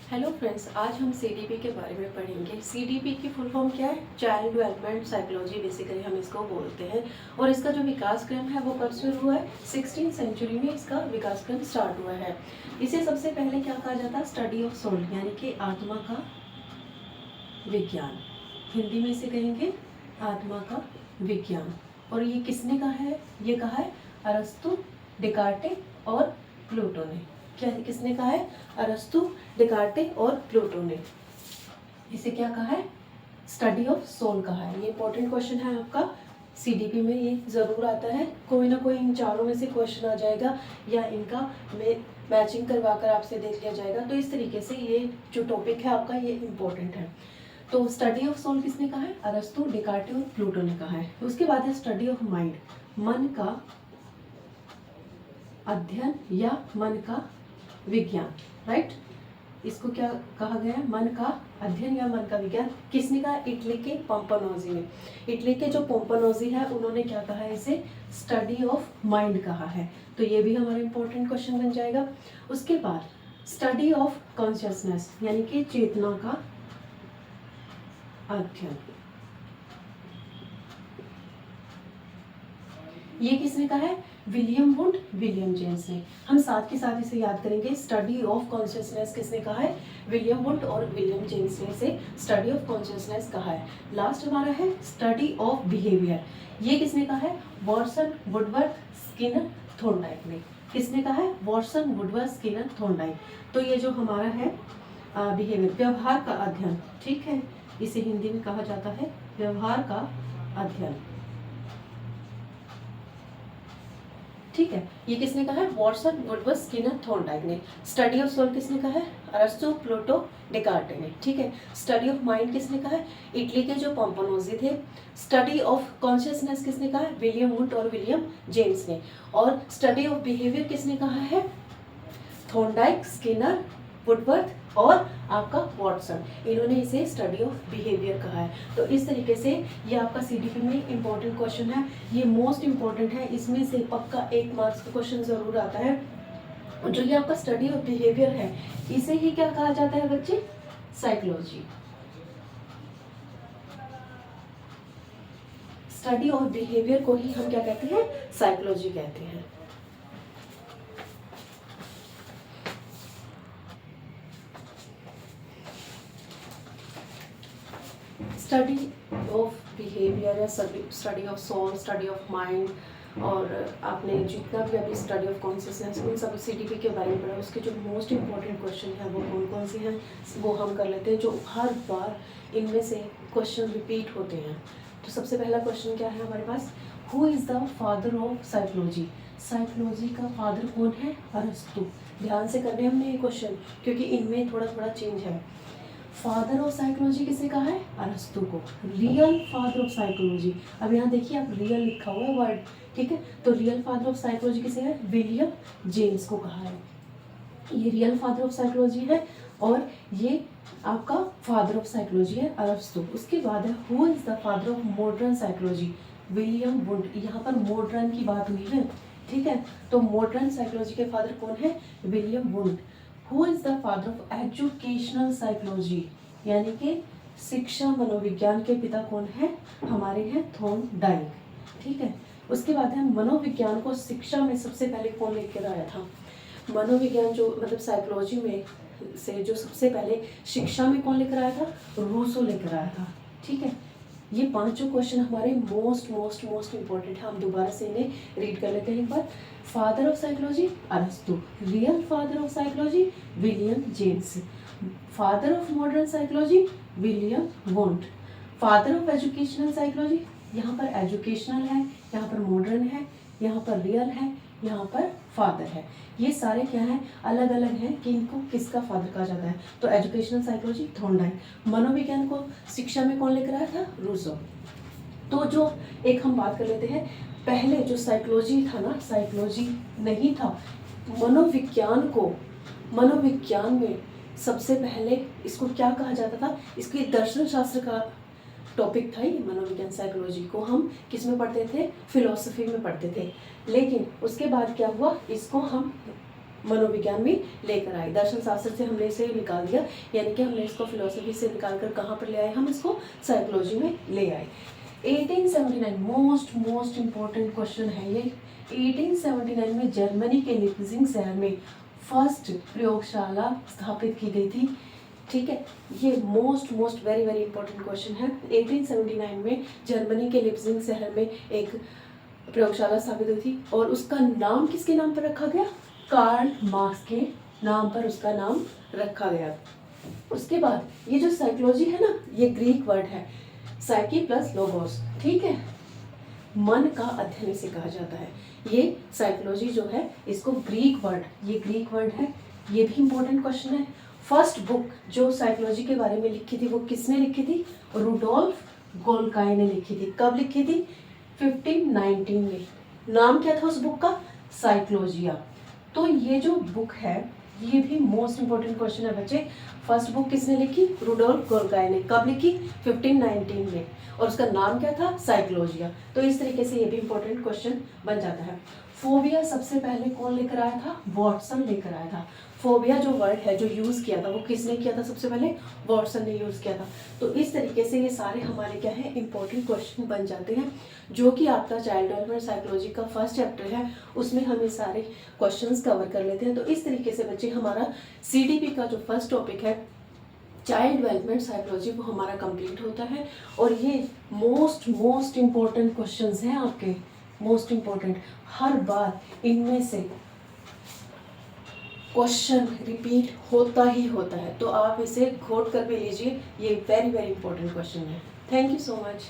Hello friends, आज हम CDP के बारे में पढ़ेंगे। सीडीपी की फुल फॉर्म क्या है? चाइल्ड डेवलपमेंट साइकोलॉजी बेसिकली हम इसको बोलते हैं। और इसका जो विकास क्रम है वो कब शुरू हुआ है? 16वीं सेंचुरी में इसका विकास क्रम स्टार्ट हुआ है। इसे सबसे पहले क्या कहा जाता है? स्टडी ऑफ सोल, यानी कि आत्मा का विज्ञान। हिंदी में इसे कहेंगे आत्मा का विज्ञान। और ये किसने कहा है? ये कहा है अरस्तु, डेकार्टे और प्लूटो ने। क्या किसने कहा है? अरस्तु, डेकार्टे और प्लूटो ने। इसे क्या कहा है? स्टडी ऑफ सोल कहा है। ये इंपॉर्टेंट क्वेश्चन है आपका, सीडीपी में ये जरूर आता है। कोई ना कोई इन चारों में से क्वेश्चन आ जाएगा या इनका मैचिंग करवा कर आपसे देख लिया जाएगा। तो इस तरीके से ये जो टॉपिक है आपका ये इम्पोर्टेंट है। तो स्टडी ऑफ सोल किसने कहा है? अरस्तु, डेकार्टे और प्लूटो ने कहा है। उसके बाद है स्टडी ऑफ माइंड, मन का अध्ययन या मन का विज्ञान। राइट, इसको क्या कहा गया है? मन का अध्ययन या मन का विज्ञान। किसने कहा? इटली के पोम्पनोजी ने। इटली के जो पोम्पनोजी है उन्होंने क्या कहा है? इसे स्टडी ऑफ माइंड कहा है। तो ये भी हमारा इंपॉर्टेंट क्वेश्चन बन जाएगा। उसके बाद स्टडी ऑफ कॉन्शियसनेस, यानी कि चेतना का अध्ययन। ये किसने कहा है? विलियम वुंड, विलियम जेम्स ने। हम साथ के साथ इसे याद करेंगे। स्टडी ऑफ कॉन्शियसनेस किसने कहा है? विलियम वुंड और विलियम जेम्स ने इसे स्टडी ऑफ कॉन्शियसनेस कहा है। लास्ट हमारा है स्टडी ऑफ बिहेवियर। ये किसने कहा है? वॉटसन, वुडवर्थ, स्किनर, थॉर्नडाइक ने। किसने कहा है? Watson, Woodworth, Skinner, Thorndike. तो ये जो हमारा है बिहेवियर, व्यवहार का अध्ययन, ठीक है, इसे हिंदी में कहा जाता है व्यवहार का अध्ययन। ठीक है, ये किसने कहा है? वॉटसन, वुडवर्थ, स्किनर, थॉर्नडाइक ने। स्टडी ऑफ सोल किसने कहा है? अरस्तु, प्लूटो, डेकार्टे ने। ठीक है, स्टडी ऑफ माइंड किसने कहा है? इटली के जो पोम्पनोजी थे। स्टडी ऑफ कॉन्शियसनेस किसने कहा है? विलियम वुंड और विलियम जेम्स ने। और स्टडी ऑफ बिहेवियर किसने कहा है? थॉर्नडाइक, स्किनर, वुडवर्थ और आपका वॉटसन। इन्होंने इसे स्टडी ऑफ बिहेवियर कहा है। तो इस तरीके से ये आपका सीडीपी में इंपॉर्टेंट क्वेश्चन है। ये मोस्ट इंपॉर्टेंट है, इसमें से पक्का 1 मार्क्स का क्वेश्चन जरूर आता है। जो ये आपका स्टडी ऑफ बिहेवियर है, इसे ही क्या कहा जाता है बच्चे? साइकोलॉजी। स्टडी ऑफ बिहेवियर को ही हम क्या कहते हैं? साइकोलॉजी कहते हैं। स्टडी ऑफ बिहेवियर या study of soul, study of mind, और आपने जितना भी अभी स्टडी ऑफ कॉन्शियसनेस उन सब सीडीपी के बारे में पढ़ा, उसके जो मोस्ट इंपॉर्टेंट क्वेश्चन है वो कौन कौन से हैं वो हम कर लेते हैं, जो हर बार इनमें से क्वेश्चन रिपीट होते हैं। तो सबसे पहला क्वेश्चन क्या है हमारे पास? Who is the father of psychology? Psychology का फादर कौन है? अरस्तु। ध्यान से करने हमने ये क्वेश्चन, क्योंकि इनमें थोड़ा थोड़ा चेंज है। फादर ऑफ साइकोलॉजी किसे कहा है? अरस्तु को। रियल फादर ऑफ साइकोलॉजी, अब यहाँ देखिए आप रियल लिखा हुआ है वर्ड, ठीक है, तो रियल फादर ऑफ साइकोलॉजी किसे है? विलियम जेम्स को कहा है। ये रियल फादर ऑफ साइकोलॉजी है और ये आपका फादर ऑफ साइकोलॉजी है अरस्तु। उसके बाद है who is the father of modern psychology? William wound. यहाँ पर मॉडर्न की बात हुई है, ठीक है, तो मॉडर्न साइकोलॉजी के फादर कौन है? William wound. Who is the father of educational psychology, यानी कि शिक्षा मनोविज्ञान के पिता कौन है? हमारे हैं थॉर्नडाइक। ठीक है, उसके बाद है मनोविज्ञान को शिक्षा में सबसे पहले कौन लेकर आया था? मनोविज्ञान जो मतलब साइकोलॉजी में से जो सबसे पहले शिक्षा में कौन लेकर आया था? रूसो लेकर आया था। ठीक है, ये 5 क्वेश्चन हमारे मोस्ट मोस्ट मोस्ट इंपॉर्टेंट है। हम दोबारा से इन्हें रीड कर लेते हैं एक बार। फादर ऑफ साइकोलॉजी अरस्तु, real father of psychology William James, father of modern psychology William wound, father of educational psychology, यहाँ पर एजुकेशनल है, यहाँ पर मॉडर्न है, यहाँ पर रियल है, यहाँ पर फादर है। ये सारे क्या हैं? अलग अलग हैं कि इनको किसका फादर कहा जाता है। तो एजुकेशनल साइकोलॉजी थॉर्नडाइक, मनोविज्ञान को शिक्षा में कौन लेकर आया था? रूसो। तो जो एक हम बात कर लेते हैं, पहले जो साइकोलॉजी था ना, साइकोलॉजी नहीं था, मनोविज्ञान को, मनोविज्ञान में सबसे पहले इसको क्या कहा जाता था? इसके दर्शन शास्त्र का टॉपिक था ये मनोविज्ञान। साइकोलॉजी को हम किस में पढ़ते थे? फिलोसफी में पढ़ते थे। लेकिन उसके बाद क्या हुआ? इसको हम मनोविज्ञान में लेकर आए। दर्शन शास्त्र से हमने इसे निकाल दिया, यानी कि हमने इसको फिलोसफी से निकाल कर कहाँ पर ले आए, हम इसको साइकोलॉजी में ले आए। 1879 मोस्ट इम्पोर्टेंट क्वेश्चन है ये। 1879 में जर्मनी के लीप्जिग शहर में फर्स्ट प्रयोगशाला स्थापित की गई थी। ठीक है, ये मोस्ट वेरी इंपॉर्टेंट क्वेश्चन है। 1879 में जर्मनी के लीप्जिग शहर में एक प्रयोगशाला स्थापित हुई थी और उसका नाम किसके नाम पर रखा गया? कार्ल मार्क्स के नाम पर उसका नाम रखा गया। उसके बाद ये जो साइकोलॉजी है ना, ये ग्रीक वर्ड है, साइकी प्लस लोगोस। ठीक है, मन का अध्ययन इसे कहा जाता है। ये साइकोलॉजी जो है, इसको ग्रीक वर्ड, ये ग्रीक वर्ड है, ये भी इंपॉर्टेंट क्वेश्चन है। फर्स्ट बुक जो साइकोलॉजी के बारे में लिखी थी वो किसने लिखी थी? रुडोल्फ गोल्काई ने लिखी थी। कब लिखी थी? 1519 में। नाम क्या था उस बुक का? साइकोलॉजिया। तो ये जो बुक है, ये भी मोस्ट इंपॉर्टेंट क्वेश्चन है बच्चे। फर्स्ट बुक किसने लिखी? रुडोल्फ गोल्काई ने। कब लिखी? 1519 में। और उसका नाम क्या था? साइकोलॉजिया। तो इस तरीके से ये भी इंपॉर्टेंट क्वेश्चन बन जाता है। फोबिया सबसे पहले कौन लेकर आया था? वॉटसन लेकर आया था। फोबिया जो वर्ड है, जो यूज़ किया था, वो किसने किया था? सबसे पहले वॉटसन ने यूज़ किया था। तो इस तरीके से ये सारे हमारे क्या है, इंपॉर्टेंट क्वेश्चन बन जाते हैं, जो कि आपका चाइल्ड डेवलपमेंट साइकोलॉजी का फर्स्ट चैप्टर है, उसमें हम ये सारे क्वेश्चंस कवर कर लेते हैं। तो इस तरीके से बच्चे हमारा CDP का जो फर्स्ट टॉपिक है, चाइल्ड डेवलपमेंट साइकोलॉजी, वो हमारा कंप्लीट होता है। और ये मोस्ट इम्पॉर्टेंट क्वेश्चंस हैं आपके, मोस्ट इम्पॉर्टेंट। हर बार इनमें से क्वेश्चन रिपीट होता ही होता है, तो आप इसे घोट कर भी लीजिए, ये वेरी इंपॉर्टेंट क्वेश्चन है। Thank you so much.